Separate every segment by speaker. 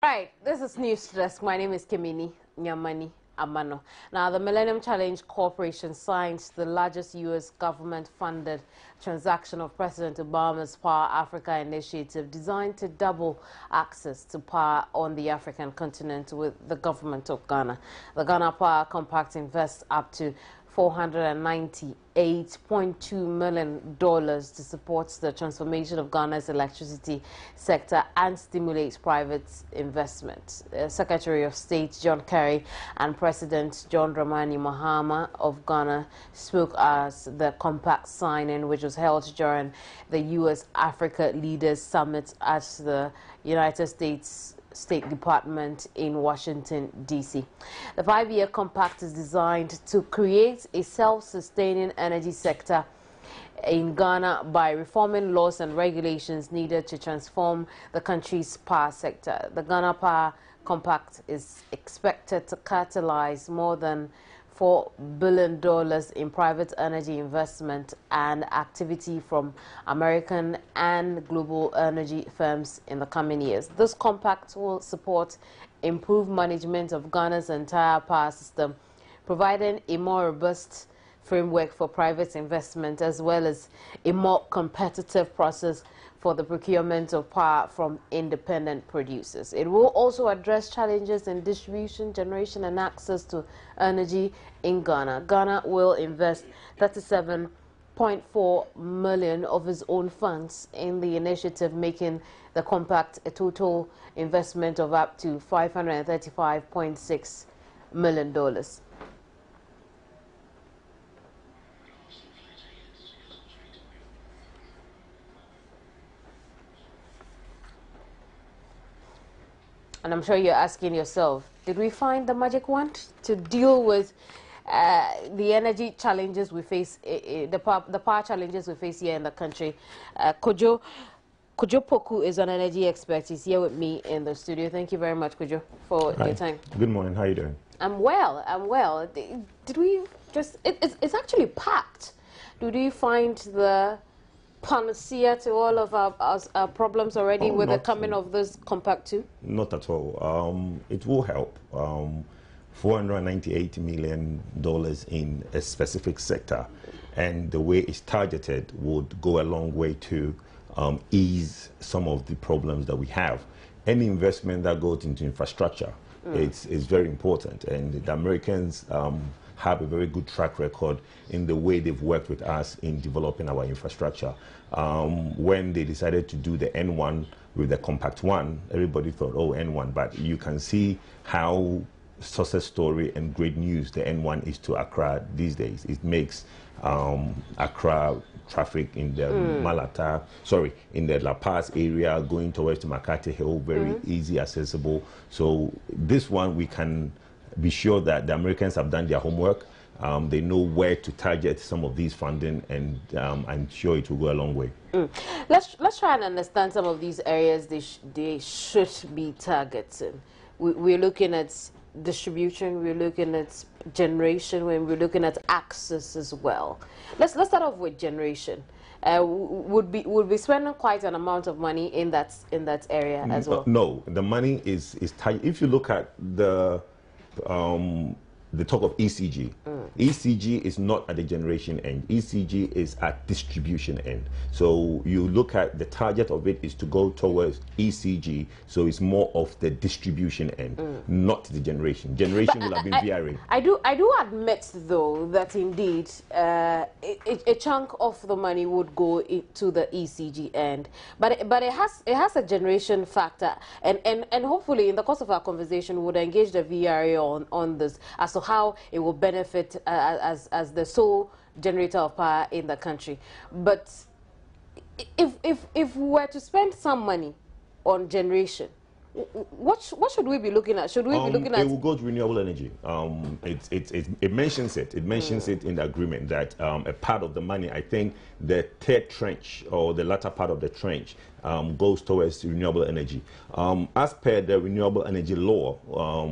Speaker 1: Right, this is News Desk. My name is Kimini Nyamani Amano. Now, the Millennium Challenge Corporation signed the largest U.S. government-funded transaction of President Obama's Power Africa initiative designed to double access to power on the African continent with the government of Ghana. The Ghana Power Compact invests up to $498.2 million to support the transformation of Ghana's electricity sector and stimulate private investment. Secretary of State John Kerry and President John Dramani Mahama of Ghana spoke as the compact signing, which was held during the U.S.-Africa Leaders Summit at the United States State Department in Washington, D.C. The 5-year compact is designed to create a self-sustaining energy sector in Ghana by reforming laws and regulations needed to transform the country's power sector. The Ghana Power Compact is expected to catalyze more than $4 billion in private energy investment and activity from American and global energy firms in the coming years. This compact will support improved management of Ghana's entire power system, providing a more robust framework for private investment as well as a more competitive process for the procurement of power from independent producers. It will also address challenges in distribution, generation and access to energy in Ghana. Ghana will invest $37.4 million of its own funds in the initiative, making the compact a total investment of up to $535.6 million. And I'm sure you're asking yourself, did we find the magic wand to deal with the energy challenges we face, the power challenges we face here in the country? Kojo Poku is an energy expert. He's here with me in the studio. Thank you very much, Kojo, for your time.
Speaker 2: Good morning. How are you doing?
Speaker 1: I'm well. I'm well. Did we just... It's actually packed. Did we find the panacea to all of our problems already with the coming of this compact too?
Speaker 2: Not at all. It will help. $498 million in a specific sector, and the way it's targeted would go a long way to ease some of the problems that we have. Any investment that goes into infrastructure is very important, and the Americans have a very good track record in the way they've worked with us in developing our infrastructure. When they decided to do the N1 with the Compact 1, everybody thought, oh, N1, but you can see how success story and great news the N1 is to Accra these days. It makes Accra traffic in the in the La Paz area going towards the Makati Hill very easy, accessible. So this one we can be sure that the Americans have done their homework. They know where to target some of these funding, and I'm sure it will go a long way.
Speaker 1: Let's try and understand some of these areas they should be targeting. We're looking at distribution, we're looking at generation, we're looking at access as well. Let's start off with generation. Would be spending quite an amount of money in that area as well?
Speaker 2: No, the money is tight. If you look at the talk of ECG. ECG is not at the generation end. ECG is at distribution end. So you look at the target of it is to go towards ECG. So it's more of the distribution end, not the generation. Generation will have been VRA.
Speaker 1: I do admit though that indeed a chunk of the money would go to the ECG end, but it has a generation factor, and hopefully in the course of our conversation we'll engage the VRA on this as to how it will benefit as the sole generator of power in the country. But if we were to spend some money on generation, what should we be looking at? Should we be looking at?
Speaker 2: It will go to renewable energy. It mentions it. It mentions it in the agreement that a part of the money, I think, the third trench or the latter part of the trench goes towards renewable energy. As per the renewable energy law,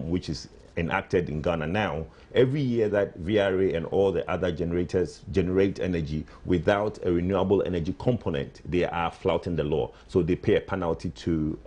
Speaker 2: which is enacted in Ghana now, every year that VRA and all the other generators generate energy without a renewable energy component, they are flouting the law. So they pay a penalty to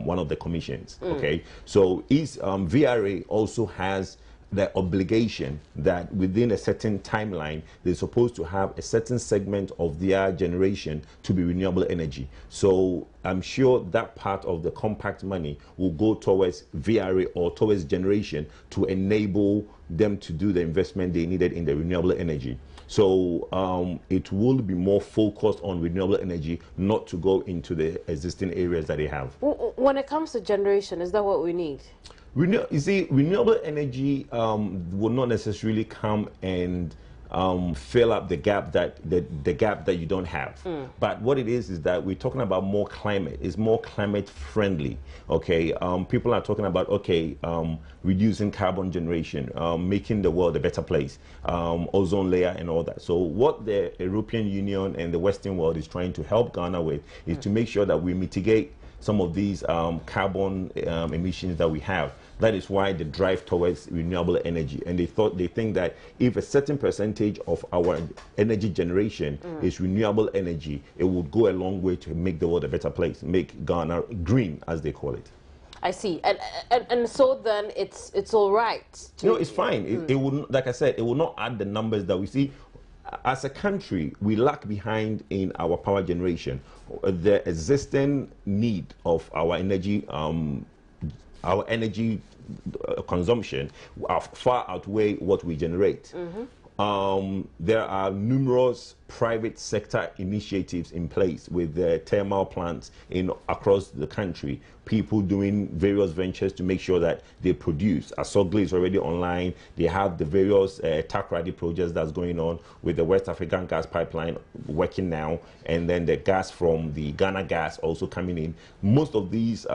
Speaker 2: one of the commissions. Okay, so VRA also has the obligation that within a certain timeline, they're supposed to have a certain segment of their generation to be renewable energy. So I'm sure that part of the compact money will go towards VRA or towards generation to enable them to do the investment they needed in the renewable energy. So it will be more focused on renewable energy, not to go into the existing areas that they have.
Speaker 1: When it comes to generation, is that what we need?
Speaker 2: You see, renewable energy will not necessarily come and fill up the gap that the gap that you don't have. But what it is that we're talking about more climate. It's more climate friendly. Okay, people are talking about reducing carbon generation, making the world a better place, ozone layer and all that. So what the European Union and the Western world is trying to help Ghana with is to make sure that we mitigate some of these carbon emissions that we have. That is why the drive towards renewable energy. And they think that if a certain percentage of our energy generation is renewable energy, it would go a long way to make the world a better place, make Ghana green, as they call it.
Speaker 1: I see. And so then it's all right.
Speaker 2: No, it's fine. It will, like I said, it will not add the numbers that we see. As a country, we lag behind in our power generation. The existing need of our energy consumption far outweigh what we generate. There are numerous private sector initiatives in place with the thermal plants across the country, people doing various ventures to make sure that they produce. Asogli is already online. They have the various Takrady projects that's going on with the West African gas pipeline working now, and then the gas from the Ghana gas also coming in. Most of these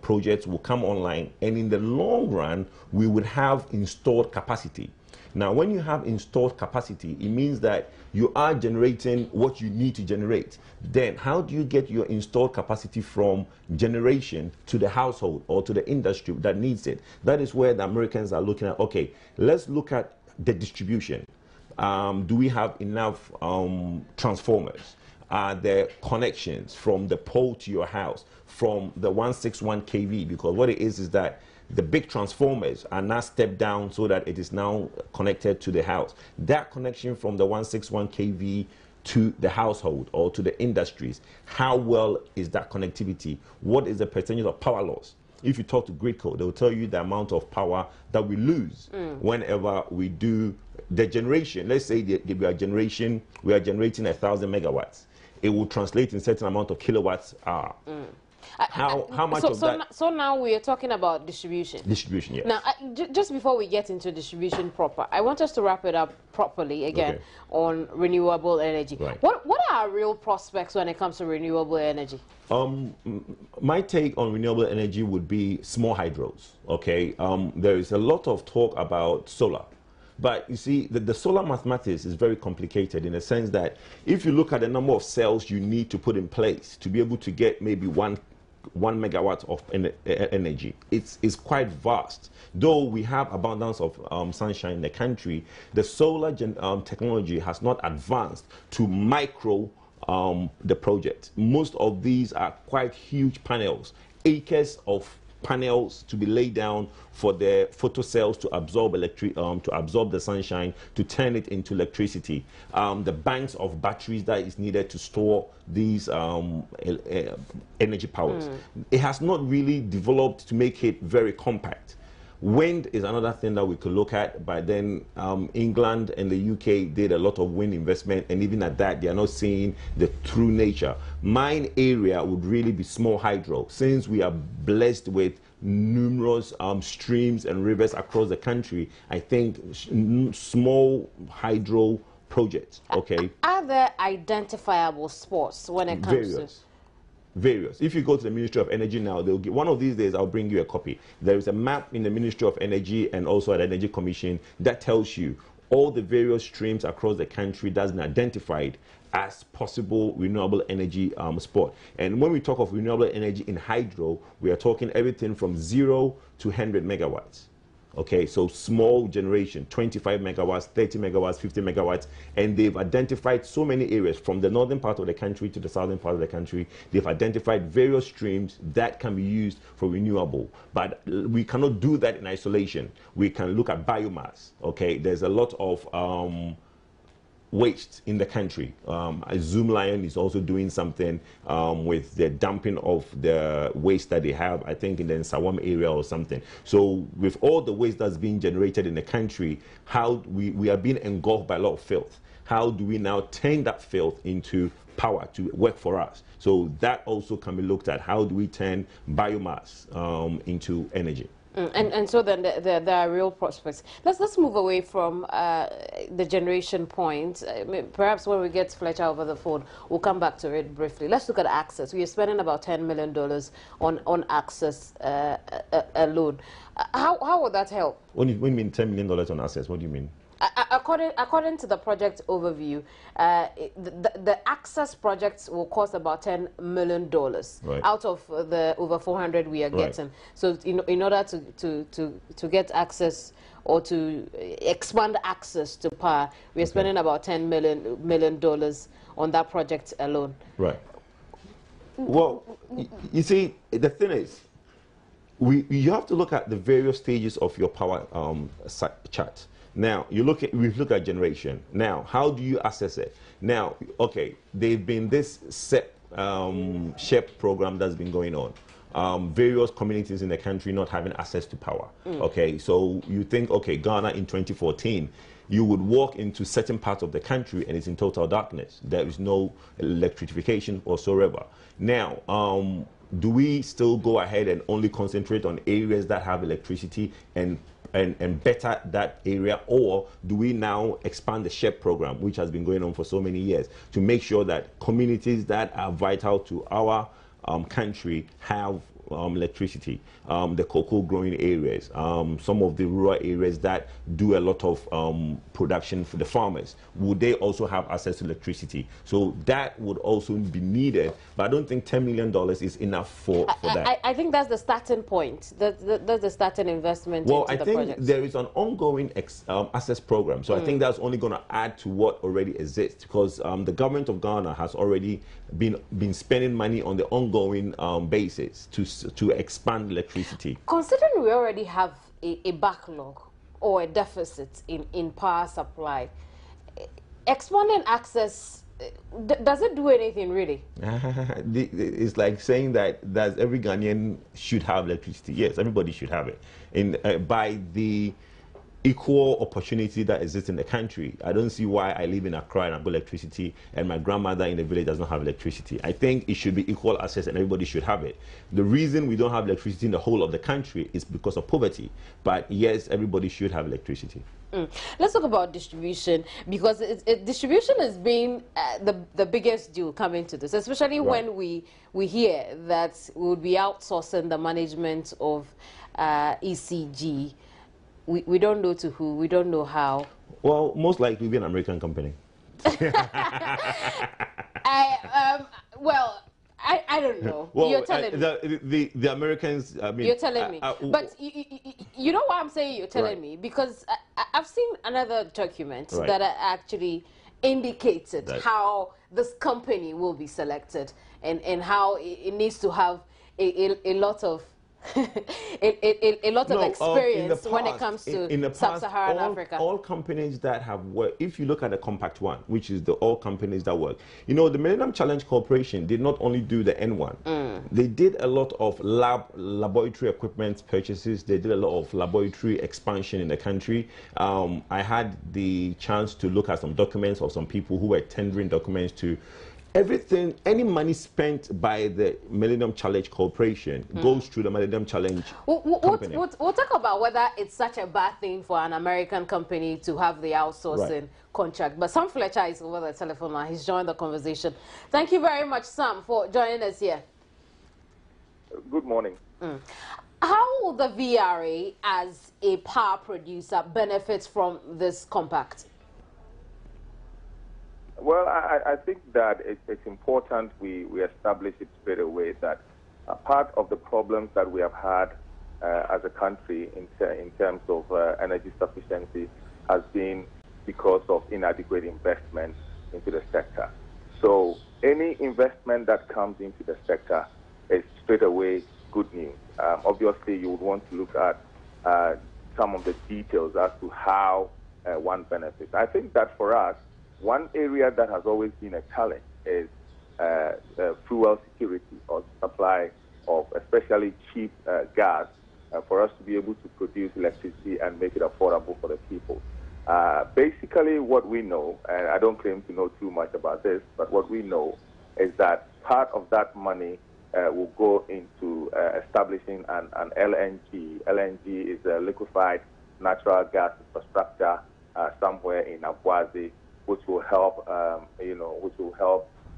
Speaker 2: projects will come online, and in the long run, we would have installed capacity. Now, when you have installed capacity, it means that you are generating what you need to generate. Then, how do you get your installed capacity from generation to the household or to the industry that needs it? That is where the Americans are looking at, okay, let's look at the distribution. Do we have enough transformers? Are there connections from the pole to your house, from the 161 kV? Because what it is that the big transformers are now stepped down so that it is now connected to the house. That connection from the 161 kV to the household or to the industries, how well is that connectivity? What is the percentage of power loss? If you talk to Gridco, they will tell you the amount of power that we lose whenever we do the generation. Let's say we are generating 1,000 megawatts. It will translate in a certain amount of kilowatts hour. How much of that?
Speaker 1: So now we are talking about distribution.
Speaker 2: Distribution, yes.
Speaker 1: Now, just before we get into distribution proper, I want us to wrap it up properly again on renewable energy.
Speaker 2: Right.
Speaker 1: What are our real prospects when it comes to renewable energy?
Speaker 2: My take on renewable energy would be small hydros. Okay, there is a lot of talk about solar. But you see, the solar mathematics is very complicated in the sense that if you look at the number of cells you need to put in place to be able to get maybe one megawatt of energy, it's quite vast. Though we have abundance of sunshine in the country, the solar technology has not advanced to micro the project. Most of these are quite huge panels, acres of panels to be laid down for the photocells to absorb the sunshine, to turn it into electricity. The banks of batteries that is needed to store these energy powers. It has not really developed to make it very compact. Wind is another thing that we could look at, but then England and the UK did a lot of wind investment, and even at that, they are not seeing the true nature. Mine area would really be small hydro, since we are blessed with numerous streams and rivers across the country. I think small hydro projects, okay?
Speaker 1: Are there identifiable spots when it comes to...
Speaker 2: Various. If you go to the Ministry of Energy now, they'll give, one of these days I'll bring you a copy. There is a map in the Ministry of Energy and also at the Energy Commission that tells you all the various streams across the country that's been identified as possible renewable energy spot. And when we talk of renewable energy in hydro, we are talking everything from 0 to 100 megawatts. Okay, so small generation, 25 megawatts, 30 megawatts, 50 megawatts, and they've identified so many areas from the northern part of the country to the southern part of the country. They've identified various streams that can be used for renewable, but we cannot do that in isolation. We can look at biomass. Okay, there's a lot of waste in the country. Zoom Lion is also doing something with the dumping of the waste that they have, I think in the Nsawam area or something. So with all the waste that's being generated in the country, how we are being engulfed by a lot of filth. How do we now turn that filth into power to work for us? So that also can be looked at. How do we turn biomass into energy?
Speaker 1: And so then there are real prospects. Let's move away from the generation point. Perhaps when we get Fletcher over the phone, we'll come back to it briefly. Let's look at access. We are spending about $10 million on access alone. How would that help?
Speaker 2: When you mean $10 million on access, what do you mean?
Speaker 1: According to the project overview, the access projects will cost about $10 million out of the over 400 we are getting. So in order to get access or to expand access to power, we are spending about $10 million on that project alone. Right.
Speaker 2: Well, you see, the thing is, you have to look at the various stages of your power chart. Now, we've looked at generation. Now, how do you assess it? Now, okay, they've been this SHEP program that's been going on. Various communities in the country not having access to power. Okay, so you think, okay, Ghana in 2014, you would walk into certain parts of the country and it's in total darkness. There is no electrification whatsoever. Now, do we still go ahead and only concentrate on areas that have electricity and better that area, or do we now expand the SHEP program, which has been going on for so many years, to make sure that communities that are vital to our country have electricity, the cocoa growing areas, some of the rural areas that do a lot of production for the farmers, would they also have access to electricity? So that would also be needed, but I don't think $10 million is enough for that.
Speaker 1: I think that's the starting point. That's the starting investment into the project.
Speaker 2: Well, I think there is an ongoing access program, so I think that's only going to add to what already exists, because the government of Ghana has already been spending money on the ongoing basis to expand electricity.
Speaker 1: Considering we already have a backlog or a deficit in power supply, expanding access, does it do anything really?
Speaker 2: It's like saying that every Ghanaian should have electricity. Yes, everybody should have it. By the equal opportunity that exists in the country, I don't see why I live in Accra and I've got electricity and my grandmother in the village does not have electricity. I think it should be equal access and everybody should have it. The reason we don't have electricity in the whole of the country is because of poverty. But yes, everybody should have electricity.
Speaker 1: Let's talk about distribution, because distribution has been the biggest deal coming to this, especially when we hear that we would be outsourcing the management of ECG. We don't know to who, we don't know how.
Speaker 2: Well, most likely it'll be an American company.
Speaker 1: I don't know.
Speaker 2: Well,
Speaker 1: you're telling me.
Speaker 2: The Americans, I mean...
Speaker 1: You're telling me. But you know why I'm saying you're telling me? Because I've seen another document that actually indicated how this company will be selected and how it needs to have a lot of a lot of experience when it comes to sub-Saharan Africa.
Speaker 2: All companies that have worked, if you look at the Compact One, which is all companies that work, you know, the Millennium Challenge Corporation did not only do the N1, they did a lot of laboratory equipment purchases, they did a lot of laboratory expansion in the country. I had the chance to look at some documents of some people who were tendering documents to everything, any money spent by the Millennium Challenge Corporation goes through the Millennium Challenge company.
Speaker 1: We'll talk about whether it's such a bad thing for an American company to have the outsourcing contract. But Sam Fletcher is over the telephone line. He's joined the conversation. Thank you very much, Sam, for joining us here.
Speaker 3: Good morning.
Speaker 1: How will the VRA, as a power producer, benefit from this compact?
Speaker 3: Well, I think that it's important we establish it straight away that part of the problems that we have had as a country in terms of energy sufficiency has been because of inadequate investment into the sector. So any investment that comes into the sector is straight away good news. Obviously, you would want to look at some of the details as to how one benefits. I think that for us, one area that has always been a challenge is fuel security or supply of especially cheap gas for us to be able to produce electricity and make it affordable for the people. Basically, what we know, and I don't claim to know too much about this, but what we know is that part of that money will go into establishing an LNG. LNG is a liquefied natural gas infrastructure somewhere in Abuazi, which will help,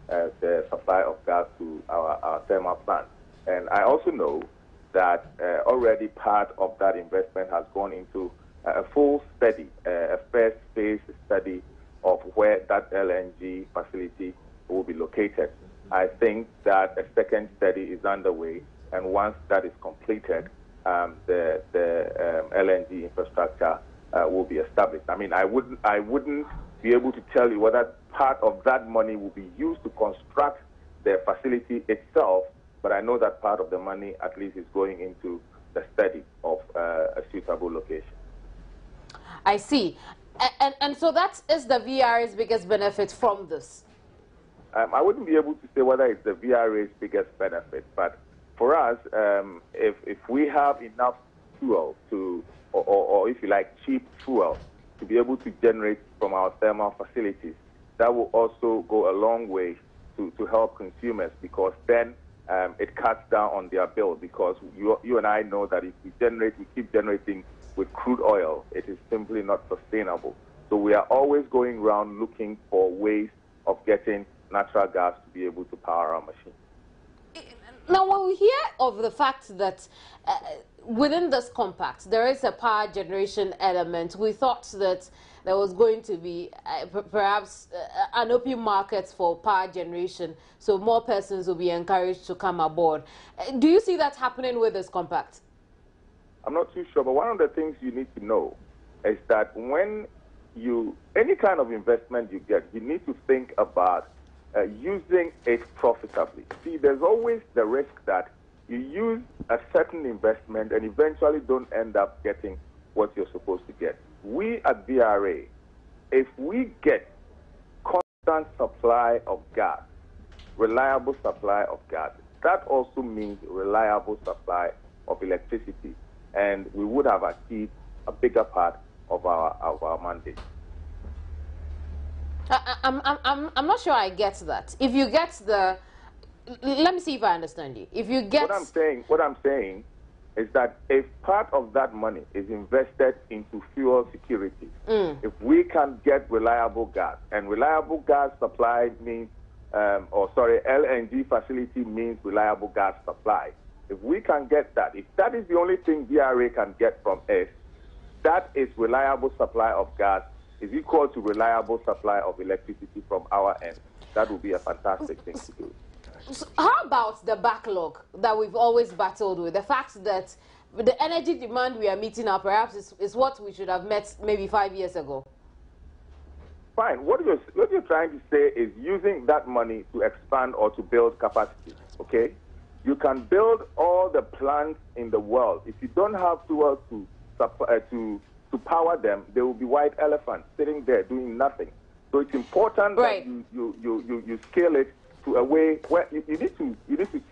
Speaker 3: the supply of gas to our thermal plants. And I also know that already part of that investment has gone into a full study, a first phase study of where that LNG facility will be located. I think that a second study is underway, and once that is completed, the LNG infrastructure will be established. I mean, I wouldn't be able to tell you whether part of that money will be used to construct the facility itself, but I know that part of the money at least is going into the study of a suitable location.
Speaker 1: I see. And so that is the VRA's biggest benefit from this?
Speaker 3: I wouldn't be able to say whether it's the VRA's biggest benefit, but for us, if we have enough fuel to, or if you like, cheap fuel to be able to generate from our thermal facilities, that will also go a long way to help consumers, because then it cuts down on their bill, because you and I know that if we keep generating with crude oil, it is simply not sustainable. So we are always going around looking for ways of getting natural gas to be able to power our machines.
Speaker 1: Now, when we hear of the fact that within this compact there is a power generation element, we thought that there was going to be perhaps an open market for power generation, so more persons will be encouraged to come aboard. Do you see that happening with this compact?
Speaker 3: I'm not too sure, but one of the things you need to know is that when any kind of investment you get, you need to think about using it profitably. See, there's always the risk that you use a certain investment and eventually don't end up getting what you're supposed to get. We at VRA, if we get constant supply of gas, reliable supply of gas, that also means reliable supply of electricity, and we would have achieved a bigger part of our mandate.
Speaker 1: I'm not sure I get that. If you get let me see if I understand you. If you get
Speaker 3: what I'm saying is that if part of that money is invested into fuel security, if we can get reliable gas, and reliable gas supply means, LNG facility means reliable gas supply. If we can get that, if that is the only thing VRA can get from us, that is reliable supply of gas is equal to reliable supply of electricity from our end. That would be a fantastic thing to do.
Speaker 1: So how about the backlog that we've always battled with? The fact that the energy demand we are meeting now perhaps is what we should have met maybe 5 years ago.
Speaker 3: Fine. What you're trying to say is using that money to expand or to build capacity, okay? You can build all the plants in the world. If you don't have fuel to power them, there will be white elephants sitting there doing nothing. So it's important that you scale it to a way where you need to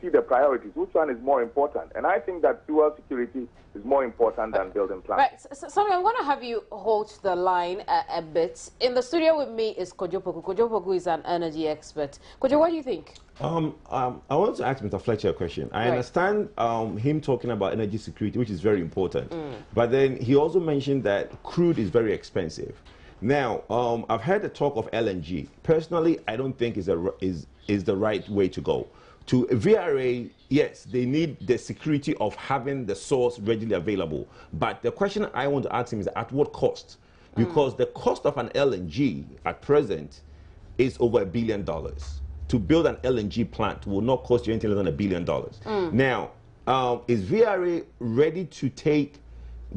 Speaker 3: see the priorities. Which one is more important? And I think that fuel security is more important than building plants.
Speaker 1: Right. So I'm going to have you hold the line a bit. In the studio with me is Kojo Poku. Kojo Poku is an energy expert. Kojo, what do you think?
Speaker 2: I want to ask Mr. Fletcher a question. I understand him talking about energy security, which is very important. But then he also mentioned that crude is very expensive. Now, I've heard the talk of LNG. Personally, I don't think is the right way to go. To VRA, yes, they need the security of having the source readily available. But the question I want to ask him is at what cost? Because the cost of an LNG at present is over $1 billion. To build an LNG plant will not cost you anything less than $1 billion. Now, is VRA ready to take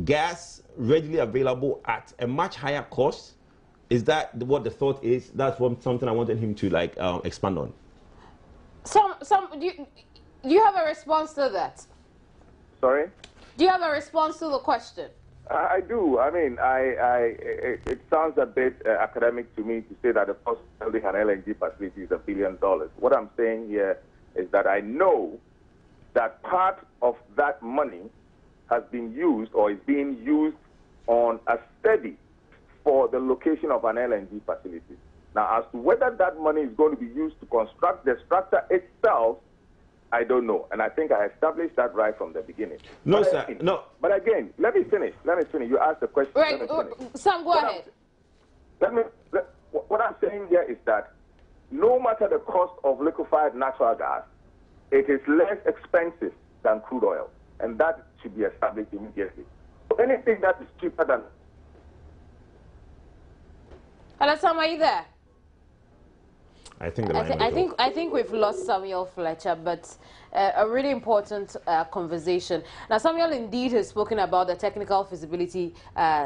Speaker 2: gas readily available at a much higher cost? Is that what the thought is? That's something I wanted him to like expand on.
Speaker 1: Do you have a response to that?
Speaker 3: Sorry?
Speaker 1: Do you have a response to the question?
Speaker 3: I do. I mean, it sounds a bit academic to me to say that the cost of building an LNG facility is $1 billion. What I'm saying here is that I know that part of that money has been used or is being used on a study for the location of an LNG facility. Now, as to whether that money is going to be used to construct the structure itself, I don't know. And I think I established that right from the beginning.
Speaker 2: No, sir. No.
Speaker 3: But again, let me finish. You asked the question.
Speaker 1: Right. Sam, go ahead.
Speaker 3: What I'm saying here is that no matter the cost of liquefied natural gas, it is less expensive than crude oil. And that should be established immediately. So anything that is cheaper than...
Speaker 1: Hello, Sam, are you there?
Speaker 2: I think
Speaker 1: I think we've lost Samuel Fletcher, but a really important conversation. Now, Samuel indeed has spoken about the technical feasibility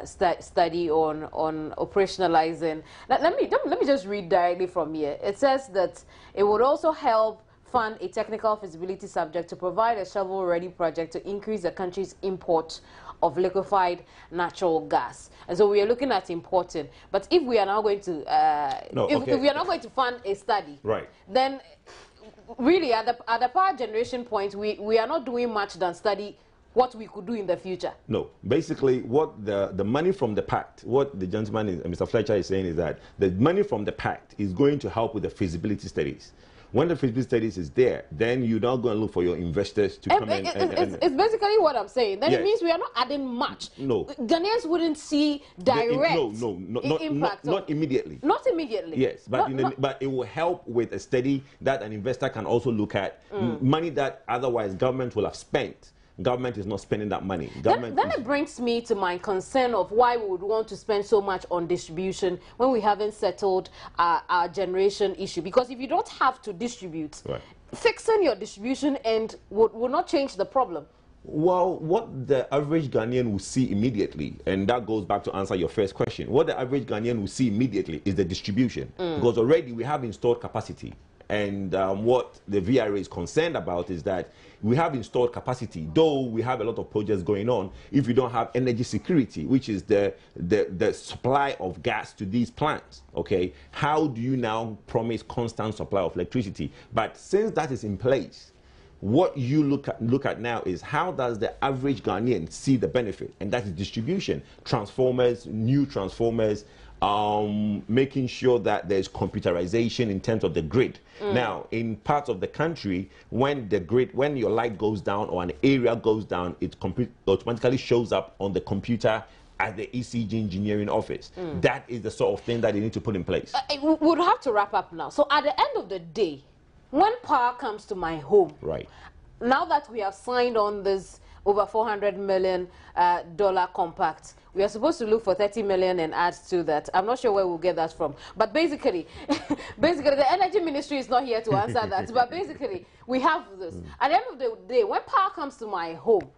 Speaker 1: study on operationalizing. Now, let me just read directly from here. It says that it would also help fund a technical feasibility subject to provide a shovel-ready project to increase the country's import of liquefied natural gas. And so we are looking at importing. But if we are now going to if we are not going to fund a study,
Speaker 2: right,
Speaker 1: then really at the power generation point, we are not doing much than study what we could do in the future. No,
Speaker 2: basically what the money from the pact, what the gentleman, Mr. Fletcher, is saying is that the money from the pact is going to help with the feasibility studies. When the feasibility studies is there, then you're not going to look for your investors to come in.
Speaker 1: It's basically what I'm saying. Then yes. It means we are not adding much.
Speaker 2: No.
Speaker 1: Ghanaians wouldn't see direct impact.
Speaker 2: Not immediately.
Speaker 1: Not immediately.
Speaker 2: Yes, but but it will help with a study that an investor can also look at. Money that otherwise government will have spent. Government is not spending that money.
Speaker 1: Then it brings me to my concern of why we would want to spend so much on distribution when we haven't settled our generation issue. Because if you don't have to distribute, right, fixing your distribution end would not change the problem.
Speaker 2: Well, what the average Ghanaian will see immediately, and that goes back to answer your first question, what the average Ghanaian will see immediately is the distribution. Because already we have installed capacity. And what the VRA is concerned about is that we have installed capacity, though we have a lot of projects going on. If you don't have energy security, which is the supply of gas to these plants, okay, how do you now promise constant supply of electricity? But since that is in place, what you look at now is how does the average Ghanaian see the benefit, and that is distribution, transformers, new transformers, making sure that there's computerization in terms of the grid. Now, in parts of the country, when your light goes down or an area goes down, it automatically shows up on the computer at the ECG engineering office. That is the sort of thing that they need to put in place.
Speaker 1: We would have to wrap up now. So at the end of the day, when power comes to my home,
Speaker 2: right,
Speaker 1: now that we have signed on this over $400 million compact, we are supposed to look for 30 million and add to that. I'm not sure where we'll get that from. But basically, the energy ministry is not here to answer that. But basically, we have this. At the end of the day, when power comes to my home,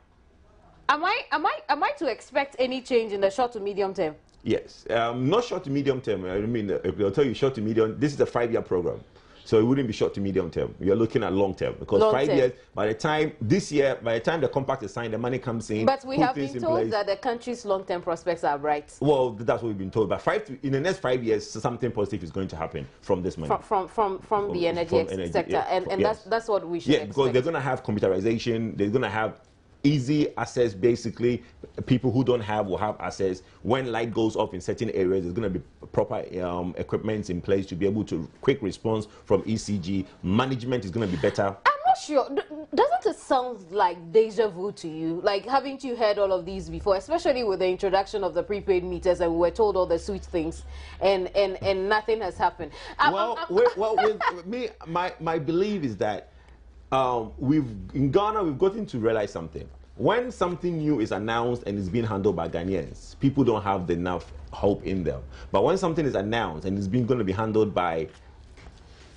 Speaker 1: am I to expect any change in the short to medium term?
Speaker 2: Yes, not short to medium term. I mean, I'll tell you short to medium. This is a 5-year program. So it wouldn't be short to medium term. You're looking at long term because 5 years, by the time the compact is signed, the money comes in.
Speaker 1: But we have been told that the country's long-term prospects are bright.
Speaker 2: Well, that's what we've been told. But in the next 5 years, something positive is going to happen from this money.
Speaker 1: From the energy sector. Yeah, and yes, that's what we should expect.
Speaker 2: Because they're going to have computerization. They're going to have easy access. Basically, people who don't have will have access. When light goes off in certain areas, there's going to be proper equipment in place to be able to quick response from ECG. Management is going to be better.
Speaker 1: I'm not sure. Doesn't it sound like deja vu to you? Like, haven't you heard all of these before, especially with the introduction of the prepaid meters, and we were told all the sweet things, and nothing has happened.
Speaker 2: With me, my belief is that in Ghana, we've gotten to realize something. When something new is announced and is being handled by Ghanaians, people don't have enough hope in them. But when something is announced and is going to be handled by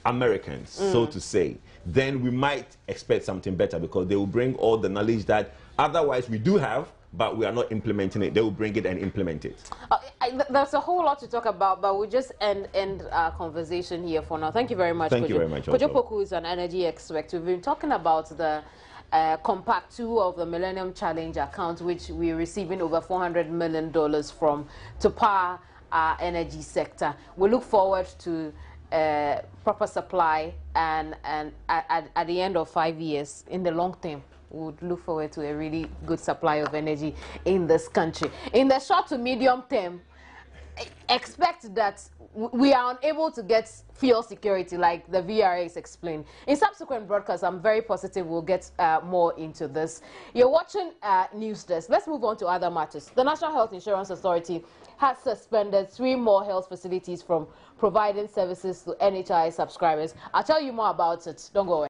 Speaker 2: Americans, so to say, then we might expect something better, because they will bring all the knowledge that otherwise we do have, but we are not implementing it. They will bring it and implement it.
Speaker 1: There's a whole lot to talk about, but we'll just end our conversation here for now. Thank you very much.
Speaker 2: Thank you very much.
Speaker 1: Kojo Poku is an energy expert. We've been talking about the Compact 2 of the Millennium Challenge account, which we're receiving over $400 million from to power our energy sector. We look forward to proper supply, and at the end of 5 years, in the long term, we would look forward to a really good supply of energy in this country. In the short to medium term, expect that we are unable to get fuel security, like the VRAs explained. In subsequent broadcasts, I'm very positive we'll get more into this. You're watching News Desk. Let's move on to other matters. The National Health Insurance Authority has suspended 3 more health facilities from providing services to NHI subscribers. I'll tell you more about it. Don't go away.